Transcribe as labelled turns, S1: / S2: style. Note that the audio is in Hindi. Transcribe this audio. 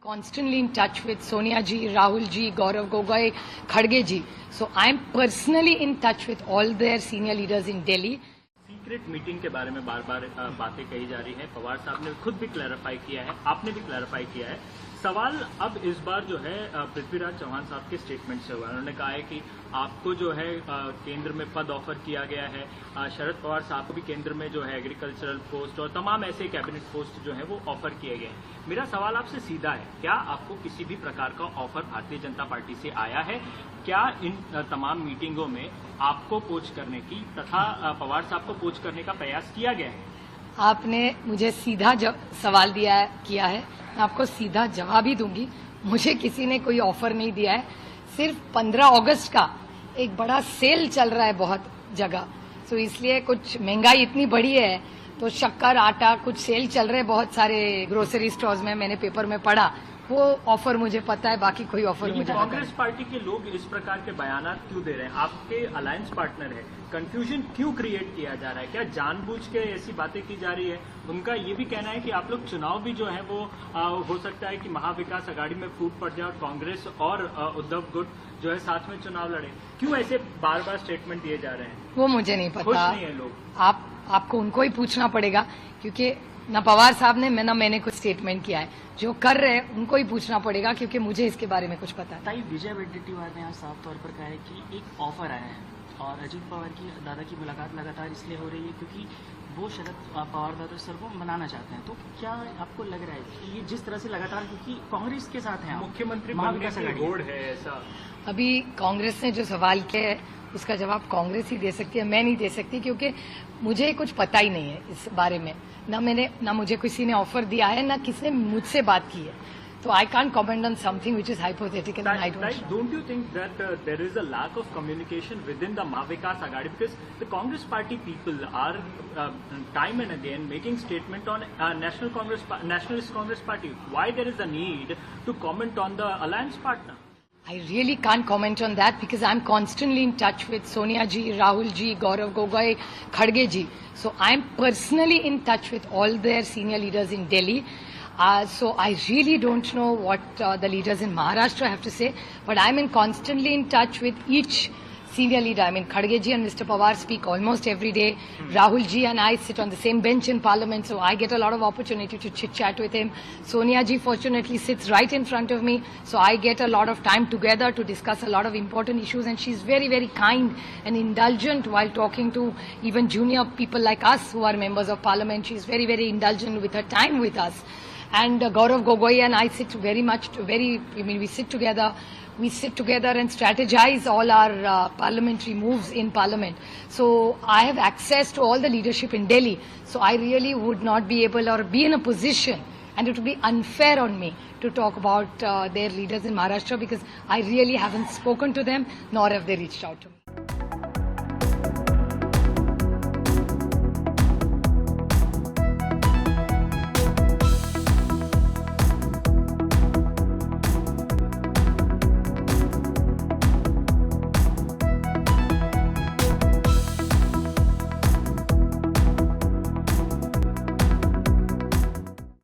S1: Constantly in touch with Sonia ji, Rahul ji, Gaurav Gogoi, Khadge ji. So I am personally in touch with all their senior leaders in Delhi.
S2: Secret meeting के बारे में बार बार बातें कही जा रही हैं। पवार साहब ने खुद भी क्लैरिफाई किया है, आपने भी क्लैरिफाई किया है। सवाल अब इस बार जो है पृथ्वीराज चौहान साहब के स्टेटमेंट से हुआ। उन्होंने कहा है कि आपको जो है केंद्र में पद ऑफर किया गया है। शरद पवार साहब को भी केंद्र में जो है एग्रीकल्चरल पोस्ट और तमाम ऐसे कैबिनेट पोस्ट जो है वो ऑफर किए गए हैं। मेरा सवाल आपसे सीधा है, क्या आपको किसी भी प्रकार का ऑफर भारतीय जनता पार्टी से आया है? क्या इन तमाम मीटिंगों में आपको पोच करने की तथा पवार साहब को पोच करने का प्रयास किया गया है?
S1: आपने मुझे सीधा सवाल किया है, मैं आपको सीधा जवाब ही दूंगी। मुझे किसी ने कोई ऑफर नहीं दिया है। सिर्फ 15 अगस्त का एक बड़ा सेल चल रहा है बहुत जगह, सो इसलिए कुछ महंगाई इतनी बढ़ी है तो शक्कर आटा कुछ सेल चल रहे हैं बहुत सारे ग्रोसरी स्टोर्स में, मैंने पेपर में पढ़ा। वो ऑफर मुझे पता है, बाकी कोई ऑफर मुझे पता है।
S2: कांग्रेस पार्टी के लोग इस प्रकार के बयानात क्यों दे रहे हैं? आपके अलायंस पार्टनर है, कंफ्यूजन क्यों क्रिएट किया जा रहा है? क्या जानबूझ के ऐसी बातें की जा रही है? उनका ये भी कहना है कि आप लोग चुनाव भी जो है वो हो सकता है कि महाविकास अघाड़ी में फूट पड़ जाए और कांग्रेस और उद्धव गुट जो है साथ में चुनाव लड़े। क्यों ऐसे बार बार स्टेटमेंट दिए जा रहे हैं?
S1: वो मुझे नहीं पता।
S2: खुश नहीं है लोग।
S1: आपको उनको ही पूछना पड़ेगा, क्योंकि न पवार साहब ने न मैंने कुछ स्टेटमेंट किया है। जो कर रहे हैं उनको ही पूछना पड़ेगा, क्योंकि मुझे इसके बारे में कुछ पता है।
S3: ताई विजय वडेट्टीवार ने आज साफ तौर पर कहा है कि एक ऑफर आया है और अजित पवार की दादा की मुलाकात लगातार इसलिए हो रही है क्योंकि वो शरद पवार दादा सर को मनाना चाहते हैं। तो क्या आपको लग रहा है कि ये जिस तरह से लगातार, क्योंकि कांग्रेस के साथ है,
S2: मुख्यमंत्री बनने की होड़ है ऐसा?
S1: अभी कांग्रेस ने जो सवाल किया है उसका जवाब कांग्रेस ही दे सकती है, मैं नहीं दे सकती, क्योंकि मुझे कुछ पता ही नहीं है इस बारे में। न मुझे किसी ने ऑफर दिया है, न किसी ने मुझसे बात की है। So I can't comment on something which is hypothetical and I don't know.
S2: Don't you think that there is a lack of communication within the Mahavikas Aghadi? Because the Congress party people are time and again making statement on Nationalist Congress party. Why there is a need to comment on the alliance partner?
S1: I really can't comment on that because I'm constantly in touch with Sonia ji, Rahul ji, Gaurav Gogoi, Khadge ji. So I'm personally in touch with all their senior leaders in Delhi. So I really don't know what the leaders in Maharashtra have to say, but I'm constantly in touch with each senior leader. I mean, Khadge ji and Mr. Pawar speak almost every day. Rahul ji and I sit on the same bench in Parliament, so I get a lot of opportunity to chit-chat with him. Sonia ji fortunately sits right in front of me, so I get a lot of time together to discuss a lot of important issues, and she's very, very kind and indulgent while talking to even junior people like us who are members of Parliament. She's very, very indulgent with her time with us. And Gaurav Gogoi and I sit we sit together. We sit together and strategize all our parliamentary moves in Parliament. So I have access to all the leadership in Delhi. So I really would not be able or be in a position, and it would be unfair on me to talk about their leaders in Maharashtra because I really haven't spoken to them, nor have they reached out to me.